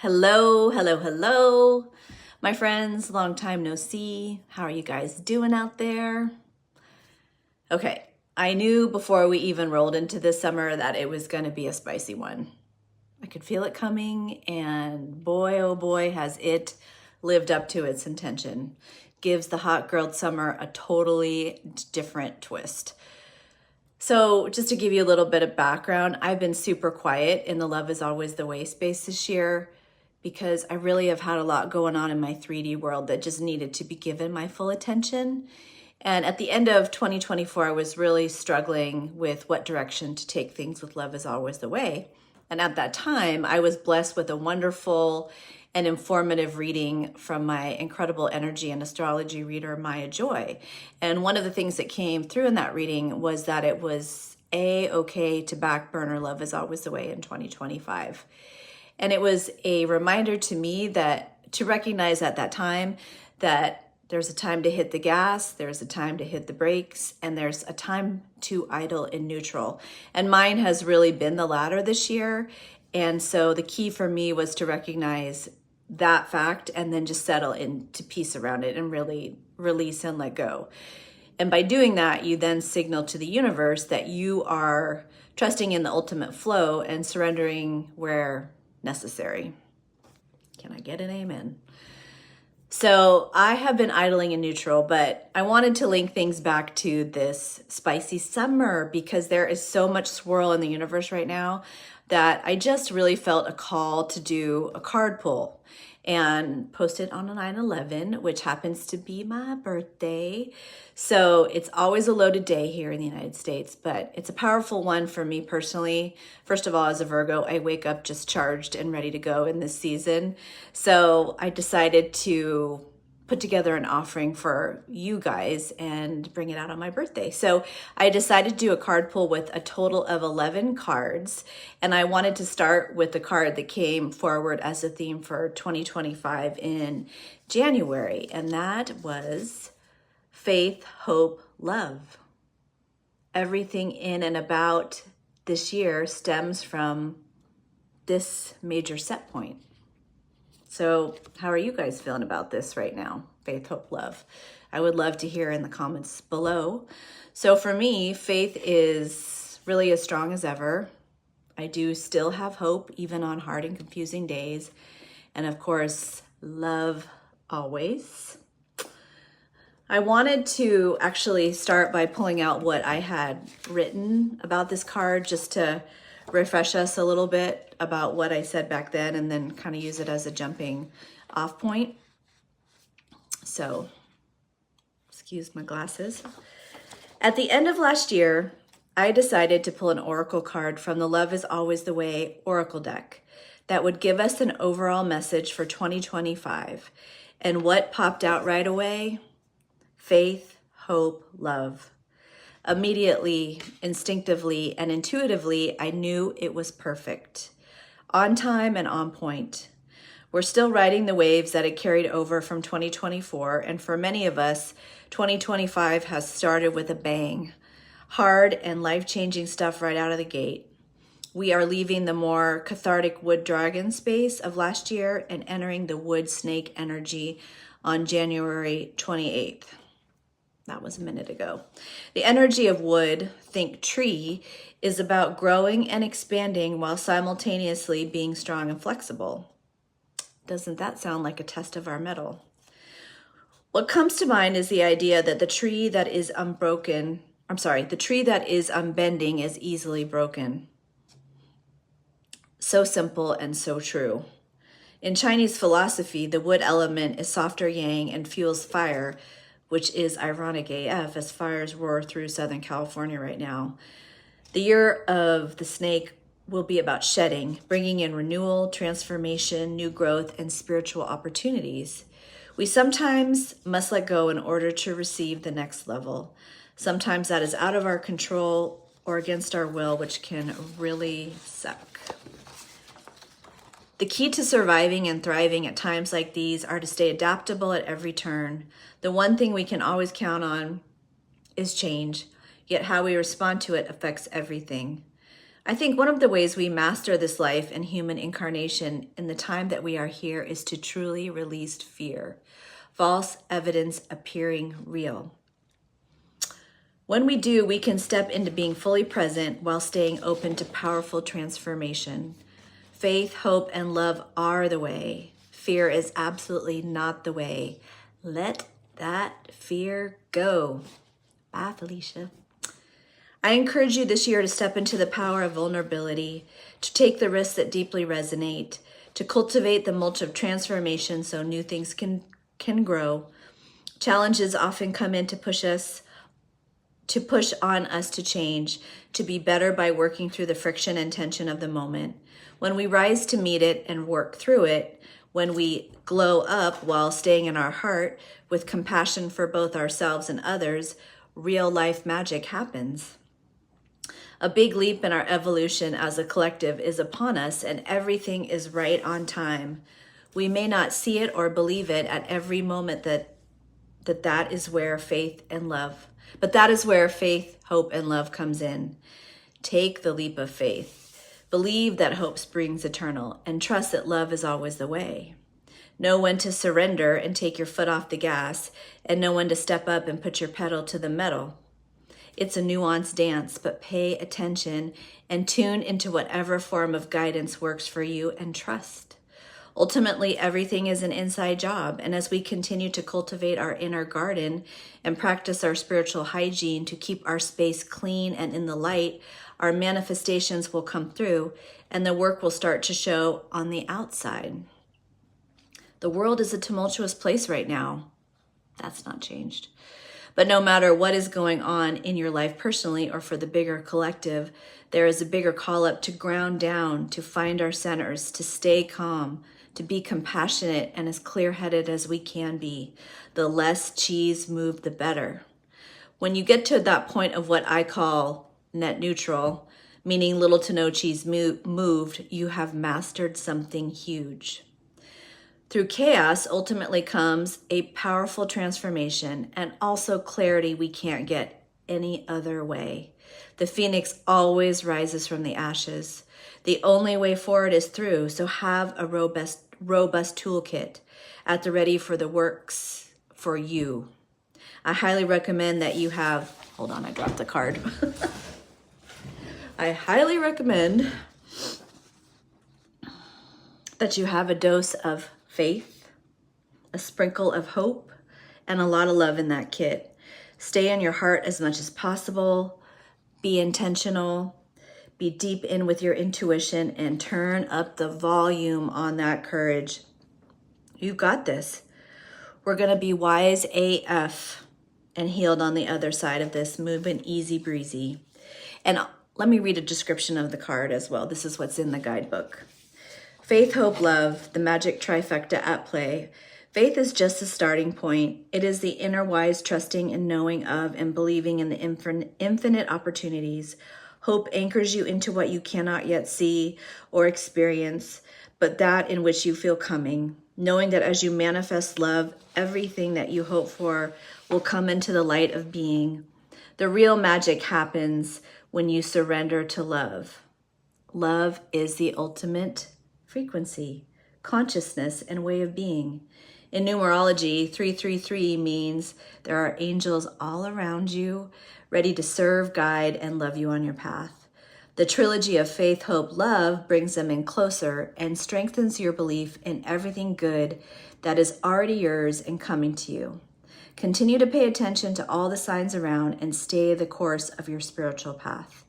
Hello, hello, hello, my friends. Long time no see. How are you guys doing out there? Okay, I knew before we even rolled into this summer that it was going to be a spicy one. I could feel it coming, and boy, oh boy, has it lived up to its intention. Gives the hot girl summer a totally different twist. So, just to give you a little bit of background, I've been super quiet in the Love is Always the Way space this year because I really have had a lot going on in my 3D world that just needed to be given my full attention. And at the end of 2024, I was really struggling with what direction to take things with Love is Always the Way. And at that time, I was blessed with a wonderful and informative reading from my incredible energy and astrology reader, Maya Joy. And one of the things that came through in that reading was that it was okay to back burner Love is Always the Way in 2025. And it was a reminder to me that to recognize at that time that there's a time to hit the gas, there's a time to hit the brakes, and there's a time to idle in neutral. And mine has really been the latter this year. And so the key for me was to recognize that fact and then just settle into peace around it and really release and let go. And by doing that, you then signal to the universe that you are trusting in the ultimate flow and surrendering where necessary. Can I get an amen? So I have been idling in neutral, but I wanted to link things back to this spicy summer because there is so much swirl in the universe right now that I just really felt a call to do a card pull and post it on a 9/11, which happens to be my birthday. So it's always a loaded day here in the United States, but it's a powerful one for me personally. First of all, as a Virgo, I wake up just charged and ready to go in this season. So I decided to put together an offering for you guys and bring it out on my birthday. So I decided to do a card pull with a total of 11 cards. And I wanted to start with the card that came forward as a theme for 2025 in January. And that was faith, hope, love. Everything in and about this year stems from this major set point. So how are you guys feeling about this right now? Faith, hope, love. I would love to hear in the comments below. So for me, faith is really as strong as ever. I do still have hope, even on hard and confusing days. And of course, love always. I wanted to actually start by pulling out what I had written about this card just to refresh us a little bit about what I said back then and then kind of use it as a jumping off point. So, excuse my glasses. At the end of last year, I decided to pull an oracle card from the Love is Always the Way oracle deck that would give us an overall message for 2025. And what popped out right away? Faith, hope, love. Immediately, instinctively, and intuitively, I knew it was perfect. On time and on point. We're still riding the waves that had carried over from 2024, and for many of us, 2025 has started with a bang. Hard and life-changing stuff right out of the gate. We are leaving the more cathartic wood dragon space of last year and entering the wood snake energy on January 28th. That was a minute ago. The energy of wood, think tree, is about growing and expanding while simultaneously being strong and flexible. Doesn't that sound like a test of our mettle? What comes to mind is the idea that the tree that is unbending is easily broken. So simple and so true. In Chinese philosophy, the wood element is softer yang and fuels fire, which is ironic AF as fires roar through Southern California right now. The year of the snake will be about shedding, bringing in renewal, transformation, new growth, and spiritual opportunities. We sometimes must let go in order to receive the next level. Sometimes that is out of our control or against our will, which can really suck. The key to surviving and thriving at times like these are to stay adaptable at every turn. The one thing we can always count on is change, yet how we respond to it affects everything. I think one of the ways we master this life and human incarnation in the time that we are here is to truly release fear, false evidence appearing real. When we do, we can step into being fully present while staying open to powerful transformation. Faith, hope, and love are the way. Fear is absolutely not the way. Let that fear go. Bye, Felicia. I encourage you this year to step into the power of vulnerability, to take the risks that deeply resonate, to cultivate the mulch of transformation so new things can grow. Challenges often come in to push on us to change, to be better by working through the friction and tension of the moment. When we rise to meet it and work through it, when we glow up while staying in our heart with compassion for both ourselves and others, real life magic happens. A big leap in our evolution as a collective is upon us, and everything is right on time. We may not see it or believe it at every moment that is where faith and love, but that is where faith, hope, and love comes in. Take the leap of faith. Believe that hope springs eternal, and trust that love is always the way. Know when to surrender and take your foot off the gas, and know when to step up and put your pedal to the metal. It's a nuanced dance, but pay attention and tune into whatever form of guidance works for you and trust. Ultimately, everything is an inside job, and as we continue to cultivate our inner garden and practice our spiritual hygiene to keep our space clean and in the light, our manifestations will come through and the work will start to show on the outside. The world is a tumultuous place right now. That's not changed. But no matter what is going on in your life personally or for the bigger collective, there is a bigger call up to ground down, to find our centers, to stay calm, to be compassionate and as clear-headed as we can be. The less cheese moved, the better. When you get to that point of what I call net neutral, meaning little to no cheese moved, you have mastered something huge. Through chaos ultimately comes a powerful transformation and also clarity we can't get any other way. The phoenix always rises from the ashes. The only way forward is through, so have a robust toolkit at the ready for the works for you. I highly recommend that you have, hold on, I dropped the card. I highly recommend that you have a dose of faith, a sprinkle of hope, and a lot of love in that kit. Stay in your heart as much as possible. Be intentional. Be deep in with your intuition and turn up the volume on that courage. You've got this. We're going to be wise AF and healed on the other side of this, moving easy breezy. And let me read a description of the card as well. This is what's in the guidebook. Faith, hope, love, the magic trifecta at play. Faith is just a starting point. It is the inner wise trusting and knowing of and believing in the infinite opportunities. Hope anchors you into what you cannot yet see or experience, but that in which you feel coming. Knowing that as you manifest love, everything that you hope for will come into the light of being. The real magic happens when you surrender to love. Love is the ultimate frequency, consciousness, and way of being. In numerology, 333 means there are angels all around you, ready to serve, guide, and love you on your path. The trilogy of faith, hope, love brings them in closer and strengthens your belief in everything good that is already yours and coming to you. Continue to pay attention to all the signs around and stay the course of your spiritual path.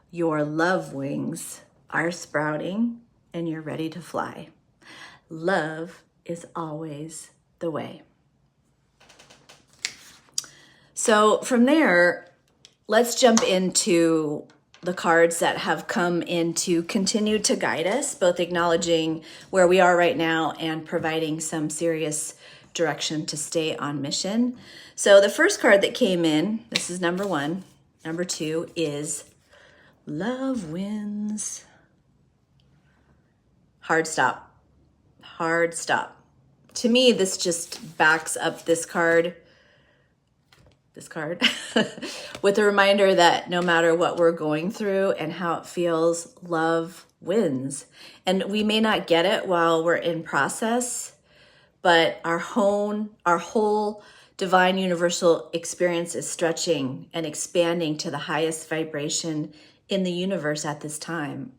Your love wings are sprouting and you're ready to fly. Love is always the way. So from there, let's jump into the cards that have come in to continue to guide us, both acknowledging where we are right now and providing some serious direction to stay on mission. So the first card that came in, this is number 1. Number 2 is Love Wins. Hard stop. Hard stop. To me, this just backs up this card. this card, with a reminder that no matter what we're going through and how it feels, love wins. And we may not get it while we're in process, but our whole divine universal experience is stretching and expanding to the highest vibration in the universe at this time.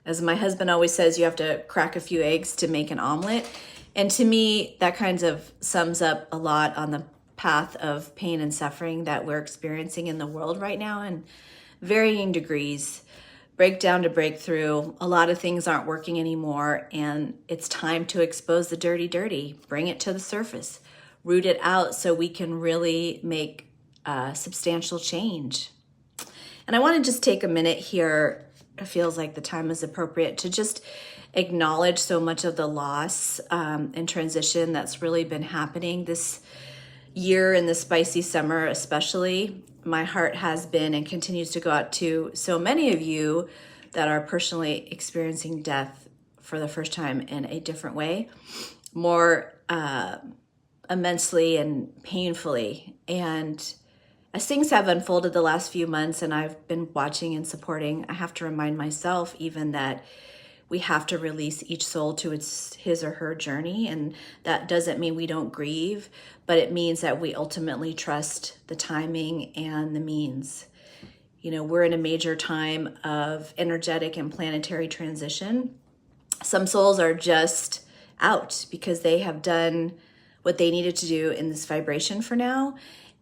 As my husband always says, you have to crack a few eggs to make an omelet. And to me, that kind of sums up a lot on the path of pain and suffering that we're experiencing in the world right now in varying degrees. Breakdown to breakthrough. A lot of things aren't working anymore, and it's time to expose the dirty, bring it to the surface, root it out so we can really make substantial change. And I want to just take a minute here. It feels like the time is appropriate to just acknowledge so much of the loss and transition that's really been happening this year in the spicy summer, especially. My heart has been and continues to go out to so many of you that are personally experiencing death for the first time in a different way, more immensely and painfully. And as things have unfolded the last few months and I've been watching and supporting, I have to remind myself even that we have to release each soul to his or her journey. And that doesn't mean we don't grieve, but it means that we ultimately trust the timing and the means. You know, we're in a major time of energetic and planetary transition. Some souls are just out because they have done what they needed to do in this vibration for now,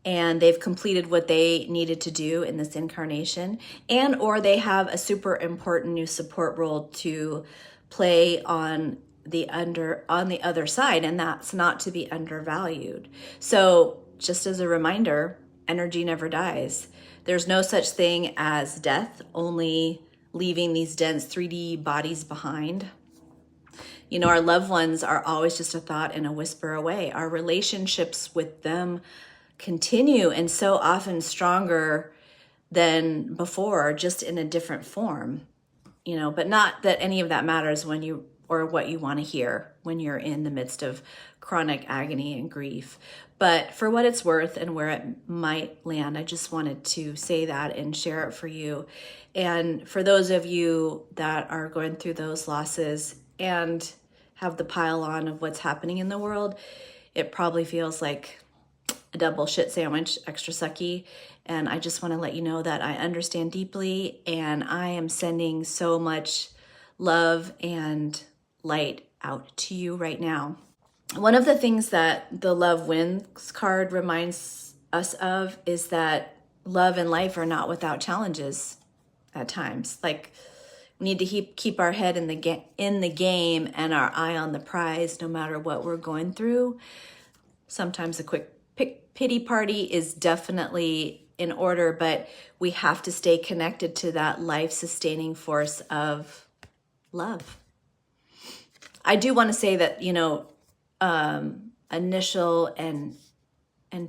and they've completed what they needed to do in this incarnation, and or they have a super important new support role to play on the other side, and that's not to be undervalued. So just as a reminder, energy never dies. There's no such thing as death, only leaving these dense 3D bodies behind. You know, our loved ones are always just a thought and a whisper away. Our relationships with them continue, and so often stronger than before, just in a different form. You know, but not that any of that matters when you, or what you want to hear when you're in the midst of chronic agony and grief. But for what it's worth and where it might land, I just wanted to say that and share it for you. And for those of you that are going through those losses and have the pile on of what's happening in the world, it probably feels like a double shit sandwich, extra sucky. And I just want to let you know that I understand deeply, and I am sending so much love and light out to you right now. One of the things that the Love Wins card reminds us of is that love and life are not without challenges at times. Like, we need to keep our head in the game and our eye on the prize no matter what we're going through. Sometimes a quick pity party is definitely in order, but we have to stay connected to that life-sustaining force of love. I do want to say that, you know, initial and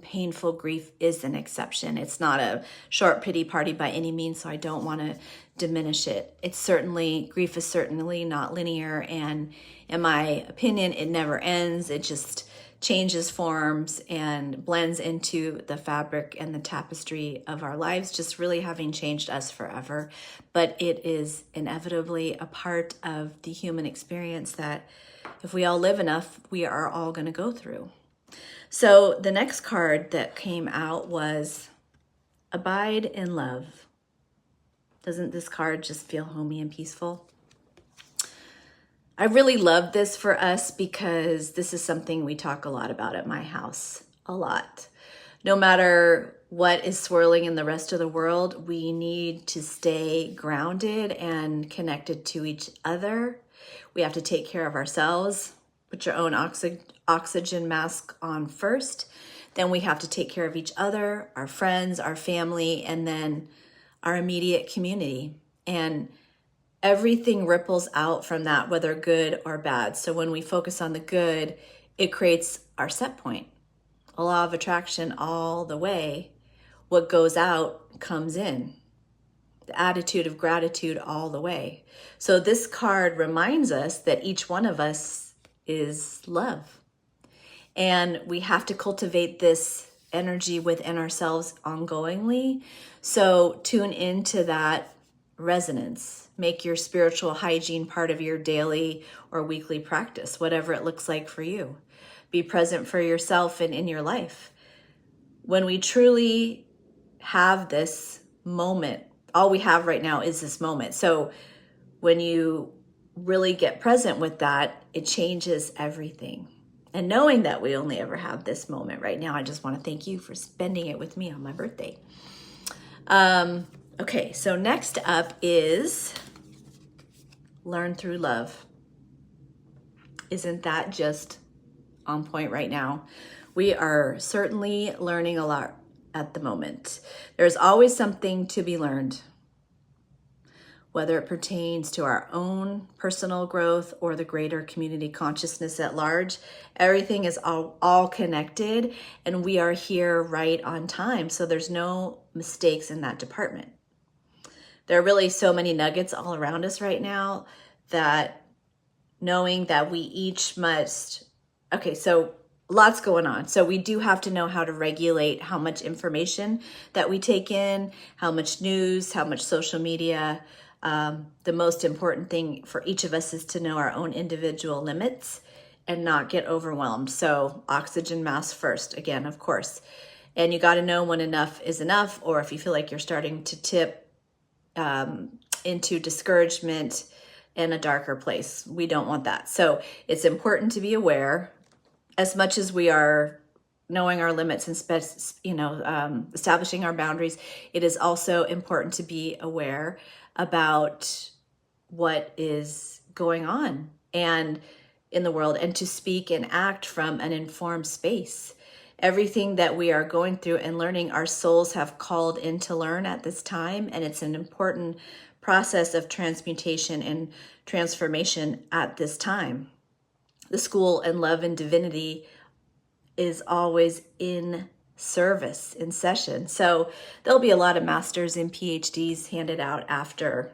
painful grief is an exception. It's not a short pity party by any means, so I don't want to diminish it. Grief is certainly not linear, and in my opinion, it never ends. It just changes forms and blends into the fabric and the tapestry of our lives, just really having changed us forever. But it is inevitably a part of the human experience that if we all live enough, we are all going to go through. So the next card that came out was Abide in Love. Doesn't this card just feel homey and peaceful? I really love this for us because this is something we talk a lot about at my house, a lot. No matter what is swirling in the rest of the world, we need to stay grounded and connected to each other. We have to take care of ourselves. Put your own oxygen mask on first. Then we have to take care of each other, our friends, our family, and then our immediate community. And everything ripples out from that, whether good or bad. So when we focus on the good, it creates our set point. A law of attraction all the way. What goes out comes in. The attitude of gratitude all the way. So this card reminds us that each one of us is love. And we have to cultivate this energy within ourselves ongoingly. So tune into that resonance. Make your spiritual hygiene part of your daily or weekly practice, whatever it looks like for you. Be present for yourself and in your life. When we truly have this moment, all we have right now is this moment. So when you really get present with that, it changes everything. And knowing that we only ever have this moment right now, I just want to thank you for spending it with me on my birthday. Okay, so next up is learn through love. Isn't that just on point right now? We are certainly learning a lot at the moment. There's always something to be learned, whether it pertains to our own personal growth or the greater community consciousness at large. Everything is all connected, and we are here right on time. So there's no mistakes in that department. There are really so many nuggets all around us right now that knowing that we each must, okay, so lots going on. So we do have to know how to regulate how much information that we take in, how much news, how much social media. The most important thing for each of us is to know our own individual limits and not get overwhelmed. So oxygen mask first, again, of course. And you got to know when enough is enough, or if you feel like you're starting to tip into discouragement in a darker place. We don't want that. So it's important to be aware as much as we are knowing our limits and establishing our boundaries. It is also important to be aware about what is going on and in the world, and to speak and act from an informed space. Everything that we are going through and learning, our souls have called in to learn at this time, and it's an important process of transmutation and transformation at this time. The school in love and divinity is always in service, in session. So there'll be a lot of masters and PhDs handed out after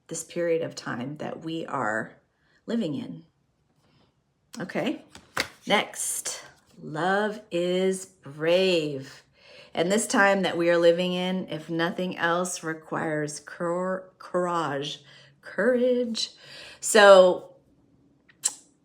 this period of time that we are living in. Okay, next. Love is brave. And this time that we are living in, if nothing else, requires courage. So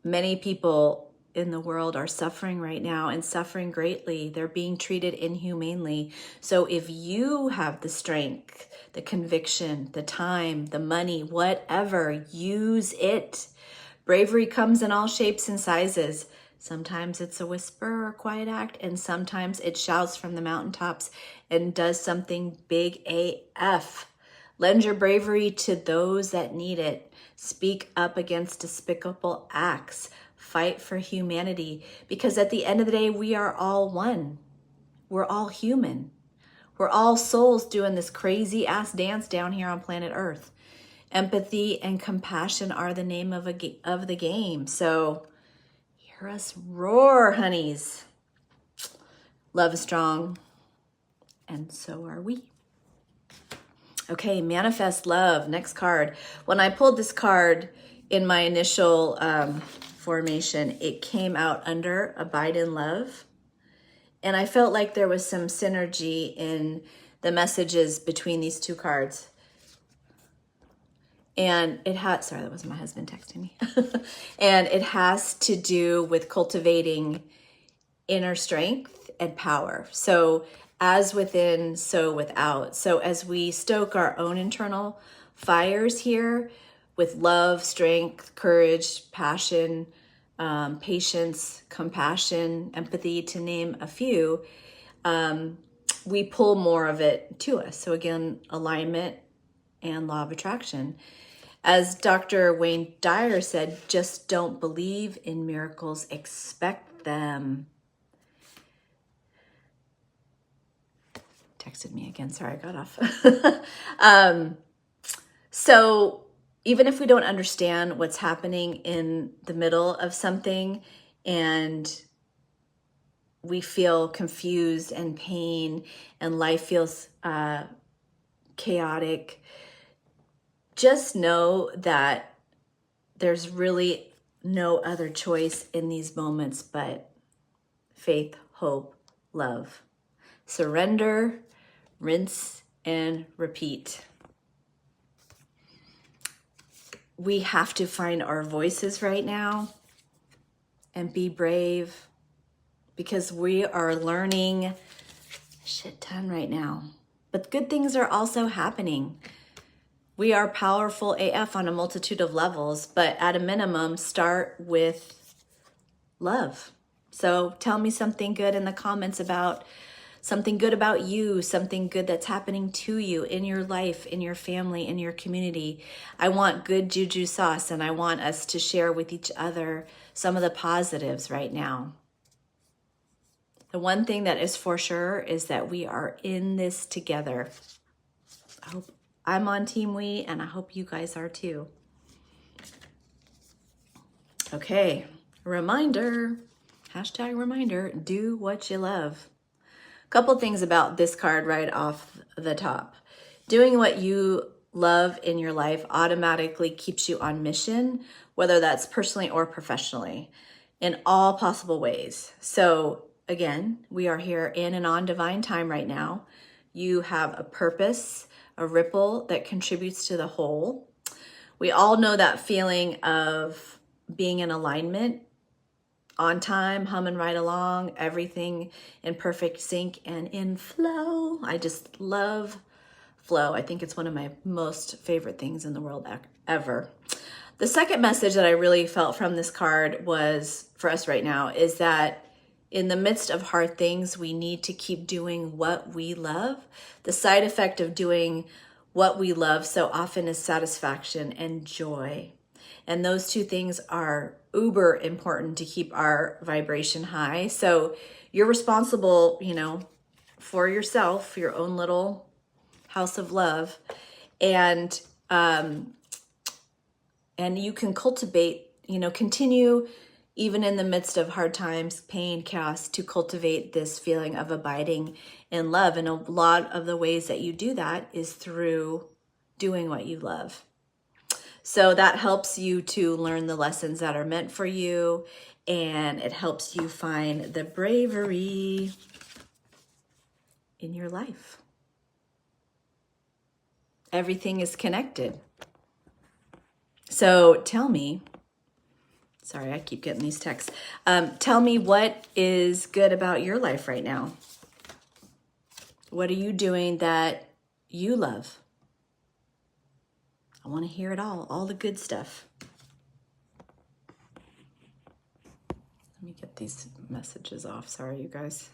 many people in the world are suffering right now, and suffering greatly. They're being treated inhumanely. So if you have the strength, the conviction, the time, the money, whatever, use it. Bravery comes in all shapes and sizes. Sometimes it's a whisper or a quiet act, and sometimes it shouts from the mountaintops and does something big AF. Lend your bravery to those that need it. Speak up against despicable acts. Fight for humanity, because at the end of the day, we are all one. We're all human. We're all souls doing this crazy ass dance down here on planet Earth. Empathy and compassion are the name of the game. So hear us roar, honeys. Love is strong, and so are we. Okay, manifest love. Next card. When I pulled this card in my initial formation, it came out under Abide in Love. And I felt like there was some synergy in the messages between these two cards. And it had, sorry, that was my husband texting me. And it has to do with cultivating inner strength and power. So as within, so without. So as we stoke our own internal fires here with love, strength, courage, passion, patience, compassion, empathy, to name a few, we pull more of it to us. So again, alignment and law of attraction. As Dr. Wayne Dyer said, just don't believe in miracles, expect them. Texted me again, sorry, I got off. So even if we don't understand what's happening in the middle of something and we feel confused and pain and life feels chaotic, just know that there's really no other choice in these moments but faith, hope, love. surrender, rinse, and repeat. We have to find our voices right now and be brave, because we are learning a shit ton right now. But good things are also happening. We are powerful AF on a multitude of levels, but at a minimum, start with love. So tell me something good in the comments about something good about you, something good that's happening to you in your life, in your family, in your community. I want good juju sauce, and I want us to share with each other some of the positives right now. The one thing that is for sure is that we are in this together. I hope I'm on Team We, and I hope you guys are too. Okay, reminder, #reminder, do what you love. Couple things about this card right off the top. Doing what you love in your life automatically keeps you on mission, whether that's personally or professionally, in all possible ways. So again, we are here in and on divine time right now. You have a purpose, a ripple that contributes to the whole. We all know that feeling of being in alignment, on time, humming right along, everything in perfect sync and in flow. I just love flow. I think it's one of my most favorite things in the world ever. The second message that I really felt from this card was, for us right now, is that in the midst of hard things, we need to keep doing what we love. The side effect of doing what we love so often is satisfaction and joy. And those two things are uber important to keep our vibration high. So you're responsible, for yourself, your own little house of love. And you can cultivate, continue even in the midst of hard times, pain, chaos, to cultivate this feeling of abiding in love. And a lot of the ways that you do that is through doing what you love. So that helps you to learn the lessons that are meant for you, and it helps you find the bravery in your life. Everything is connected. So tell me, sorry, I keep getting these texts. Tell me what is good about your life right now. What are you doing that you love? I want to hear it all the good stuff. Let me get these messages off. Sorry, you guys.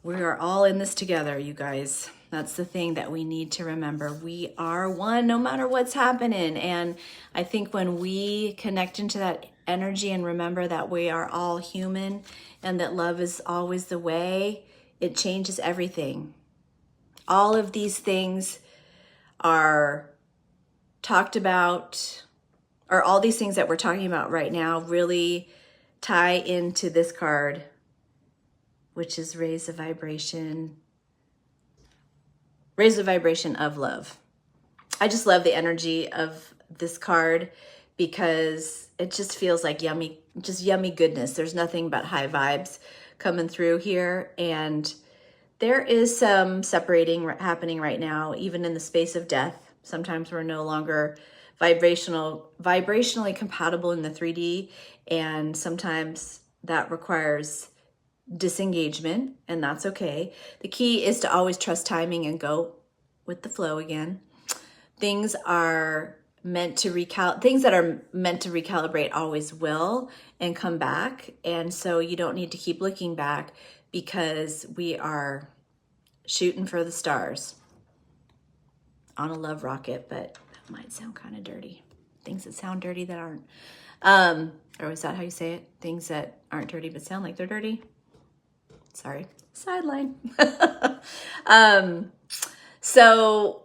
We are all in this together, you guys. That's the thing that we need to remember. We are one no matter what's happening. And I think when we connect into that energy and remember that we are all human and that love is always the way, it changes everything. All of these things are talked about, or all these things that we're talking about right now really tie into this card, which is raise the vibration of love. I just love the energy of this card because it just feels like yummy goodness. There's nothing but high vibes coming through here, and there is some separating happening right now, even in the space of death. Sometimes we're no longer vibrationally compatible in the 3D, and sometimes that requires disengagement, and that's okay. The key is to always trust timing and go with the flow again. Things that are meant to recalibrate always will and come back, and so you don't need to keep looking back, because we are shooting for the stars on a love rocket. But that might sound kind of dirty. Things that sound dirty that aren't. Or is that how you say it? Things that aren't dirty but sound like they're dirty. Sorry, sideline. So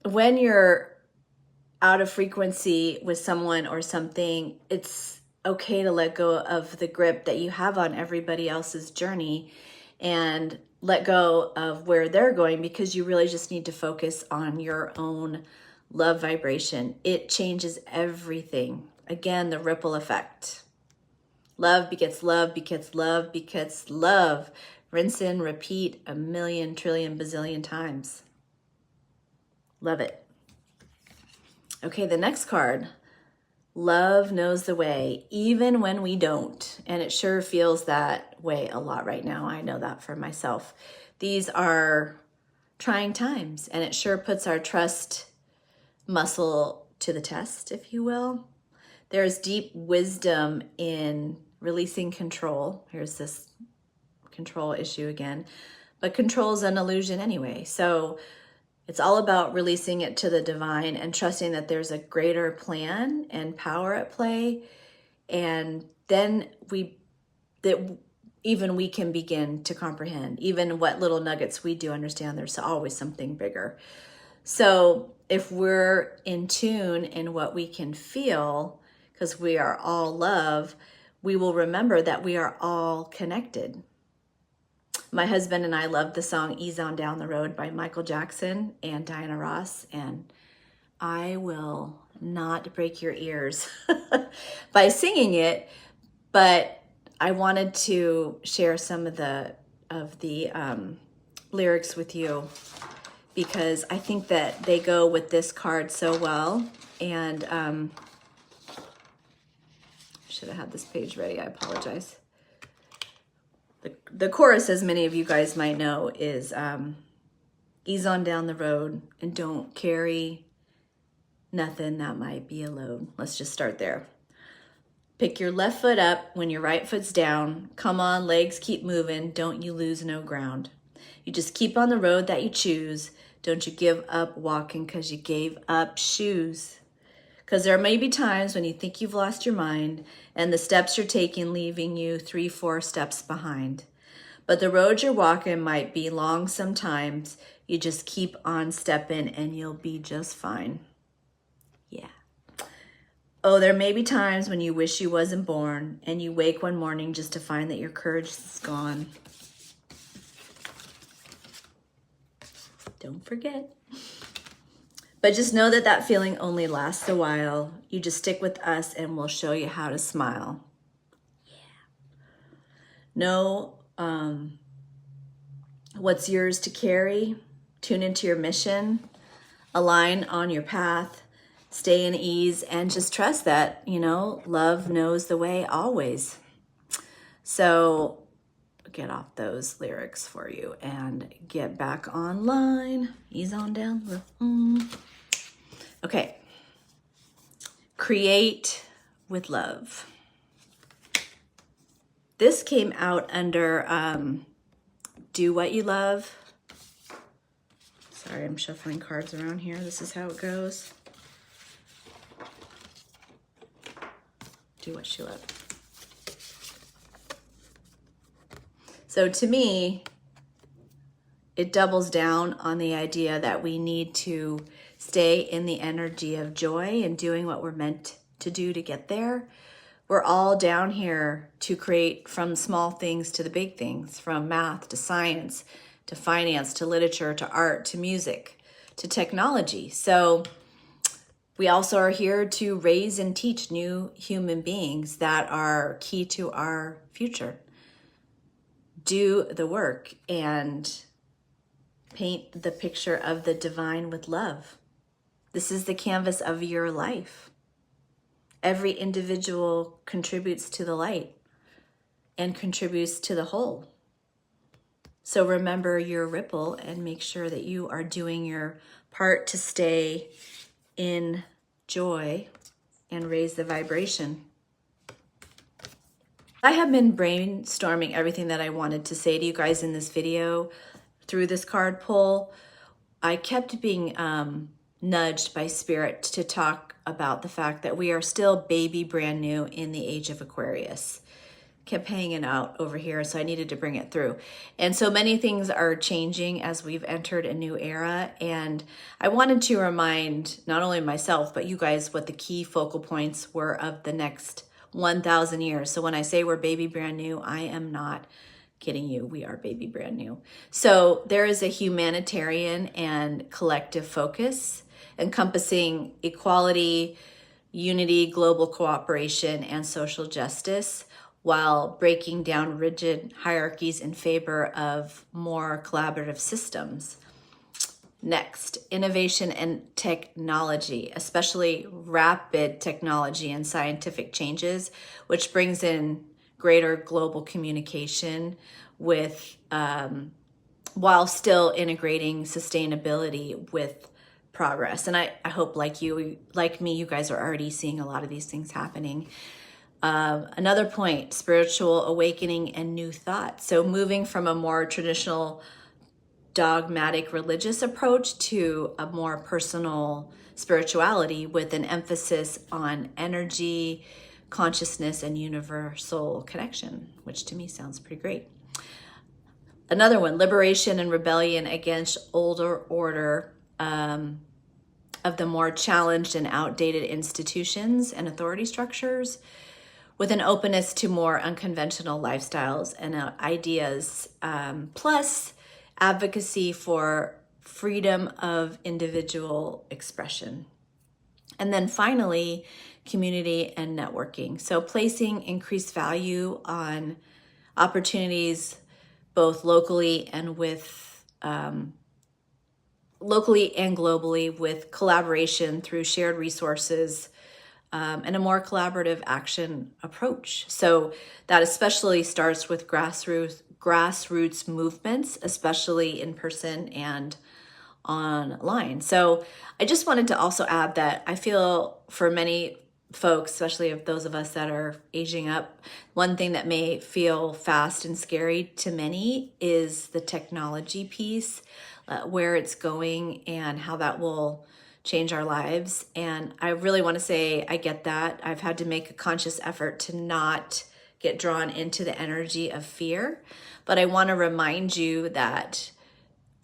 when you're out of frequency with someone or something, it's okay to let go of the grip that you have on everybody else's journey and let go of where they're going, because you really just need to focus on your own love vibration. It changes everything. Again, the ripple effect. Love begets love begets love begets love. Rinse and repeat a million, trillion, bazillion times. Love it. Okay, the next card. Love knows the way, even when we don't. And it sure feels that way a lot right now. I know that for myself. These are trying times, and it sure puts our trust muscle to the test, if you will. There's deep wisdom in releasing control. Here's this control issue again. But control is an illusion anyway. So it's all about releasing it to the divine and trusting that there's a greater plan and power at play. And then even we can begin to comprehend, even what little nuggets we do understand, there's always something bigger. So if we're in tune in what we can feel, because we are all love, we will remember that we are all connected. My husband and I love the song Ease on Down the Road by Michael Jackson and Diana Ross, and I will not break your ears by singing it, but I wanted to share some of the lyrics with you because I think that they go with this card so well. And should have had this page ready. I apologize. The chorus, as many of you guys might know, is ease on down the road and don't carry nothing that might be a load. Let's just start there. Pick your left foot up when your right foot's down. Come on, legs, keep moving. Don't you lose no ground. You just keep on the road that you choose. Don't you give up walking because you gave up shoes. Because there may be times when you think you've lost your mind and the steps you're taking leaving you 3-4 steps behind. But the road you're walking might be long sometimes. You just keep on stepping and you'll be just fine. Yeah. Oh, there may be times when you wish you wasn't born and you wake one morning just to find that your courage is gone. Don't forget. But just know that that feeling only lasts a while. You just stick with us and we'll show you how to smile. Yeah. Know what's yours to carry. Tune into your mission. Align on your path. Stay in ease and just trust that, love knows the way always. So get off those lyrics for you and get back online. Ease on down. Okay. Create with love. This came out under Do What You Love. Sorry, I'm shuffling cards around here. This is how it goes. Do what you love. So to me, it doubles down on the idea that we need to stay in the energy of joy and doing what we're meant to do to get there. We're all down here to create from small things to the big things, from math to science, to finance, to literature, to art, to music, to technology. So we also are here to raise and teach new human beings that are key to our future. Do the work and paint the picture of the divine with love. This is the canvas of your life. Every individual contributes to the light and contributes to the whole. So remember your ripple and make sure that you are doing your part to stay in joy and raise the vibration. I have been brainstorming everything that I wanted to say to you guys in this video through this card pull. I kept being nudged by Spirit to talk about the fact that we are still baby brand new in the age of Aquarius. Kept hanging out over here, so I needed to bring it through. And so many things are changing as we've entered a new era. And I wanted to remind not only myself, but you guys what the key focal points were of the next 1,000 years. So when I say we're baby brand new, I am not kidding you. We are baby brand new. So there is a humanitarian and collective focus encompassing equality, unity, global cooperation, and social justice, while breaking down rigid hierarchies in favor of more collaborative systems. Next, innovation and technology, especially rapid technology and scientific changes, which brings in greater global communication with while still integrating sustainability with progress. And I hope like me, you guys are already seeing a lot of these things happening. Another point, spiritual awakening and new thought. So moving from a more traditional dogmatic religious approach to a more personal spirituality with an emphasis on energy, consciousness, and universal connection, which to me sounds pretty great. Another one, liberation and rebellion against older order of the more challenged and outdated institutions and authority structures, with an openness to more unconventional lifestyles and ideas, plus advocacy for freedom of individual expression. And then finally, community and networking. So placing increased value on opportunities both locally and globally, with collaboration through shared resources, and a more collaborative action approach. So that especially starts with grassroots movements, especially in person and online. So I just wanted to also add that I feel for many folks, especially of those of us that are aging up, one thing that may feel fast and scary to many is the technology piece, where it's going and how that will change our lives. And I really want to say I get that. I've had to make a conscious effort to not get drawn into the energy of fear, but I want to remind you that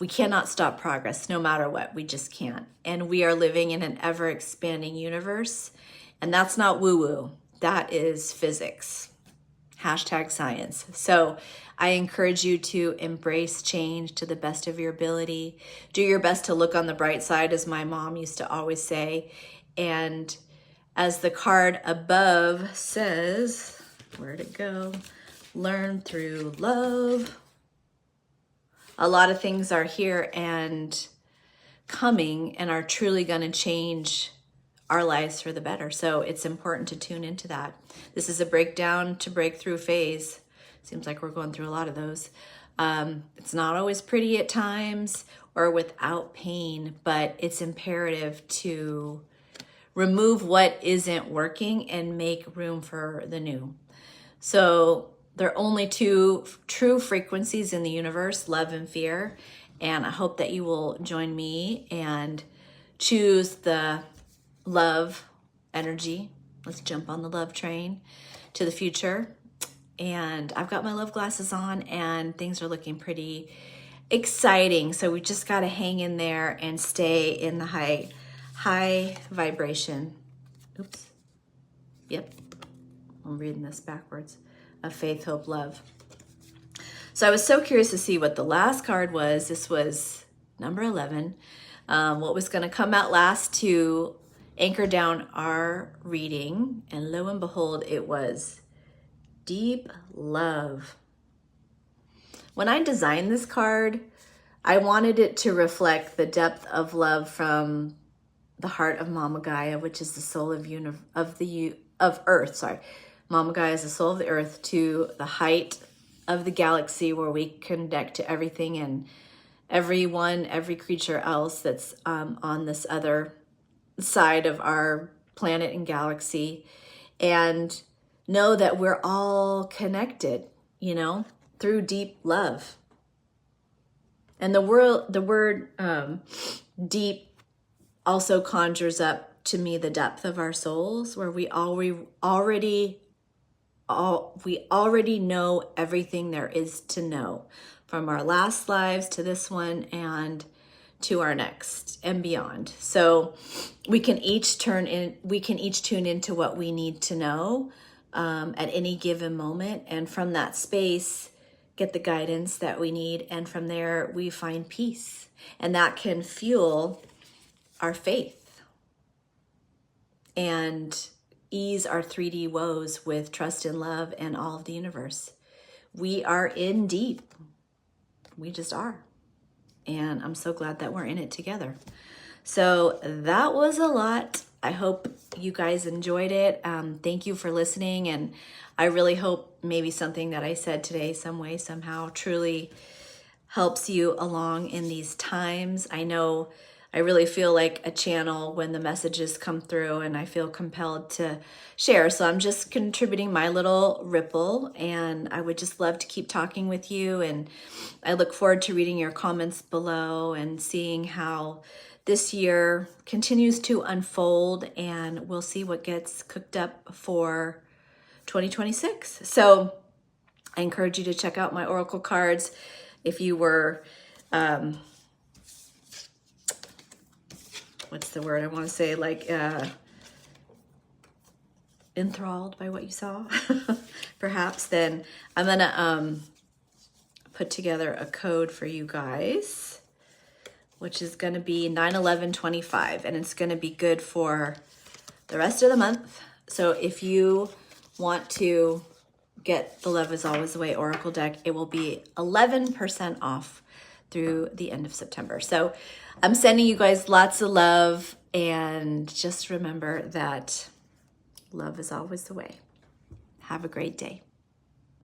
we cannot stop progress no matter what. We just can't. And we are living in an ever expanding universe. And that's not woo-woo. That is physics. #science. So I encourage you to embrace change to the best of your ability. Do your best to look on the bright side, as my mom used to always say. And as the card above says, where'd it go? Learn through love. A lot of things are here and coming and are truly going to change our lives for the better. So it's important to tune into that. This is a breakdown to breakthrough phase. Seems like we're going through a lot of those. It's not always pretty at times or without pain, but it's imperative to remove what isn't working and make room for the new. So there are only two true frequencies in the universe, love and fear. And I hope that you will join me and choose the love energy. Let's jump on the love train to the future. And I've got my love glasses on and things are looking pretty exciting. So we just got to hang in there and stay in the high vibration. Oops. Yep. I'm reading this backwards. Of faith, hope, love. So I was so curious to see what the last card was. This was number 11. What was going to come out last to anchor down our reading. And lo and behold, it was deep love. When I designed this card, I wanted it to reflect the depth of love from the heart of Mama Gaia, which is the soul of Earth. Sorry, Mama Gaia is the soul of the Earth, to the height of the galaxy, where we connect to everything and everyone, every creature else that's on this other side of our planet and galaxy, and know that we're all connected, through deep love. And the word deep also conjures up to me the depth of our souls, where we already know everything there is to know, from our last lives to this one and to our next and beyond. So we can each tune into what we need to know at any given moment, and from that space get the guidance that we need, and from there we find peace, and that can fuel our faith and ease our 3D woes with trust and love and all of the universe. We are in deep. We just are. And I'm so glad that we're in it together. So that was a lot. I hope you guys enjoyed it. Thank you for listening. And I really hope maybe something that I said today, some way, somehow, truly helps you along in these times. I know I really feel like a channel when the messages come through and I feel compelled to share. So I'm just contributing my little ripple, and I would just love to keep talking with you. And I look forward to reading your comments below and seeing how this year continues to unfold, and we'll see what gets cooked up for 2026. So I encourage you to check out my Oracle cards. If you were, what's the word I want to say, like enthralled by what you saw, perhaps, then I'm gonna put together a code for you guys, which is gonna be 9/11/25, and it's gonna be good for the rest of the month. So if you want to get the Love Is Always the Way Oracle deck, it will be 11% off through the end of September. So I'm sending you guys lots of love, and just remember that love is always the way. Have a great day.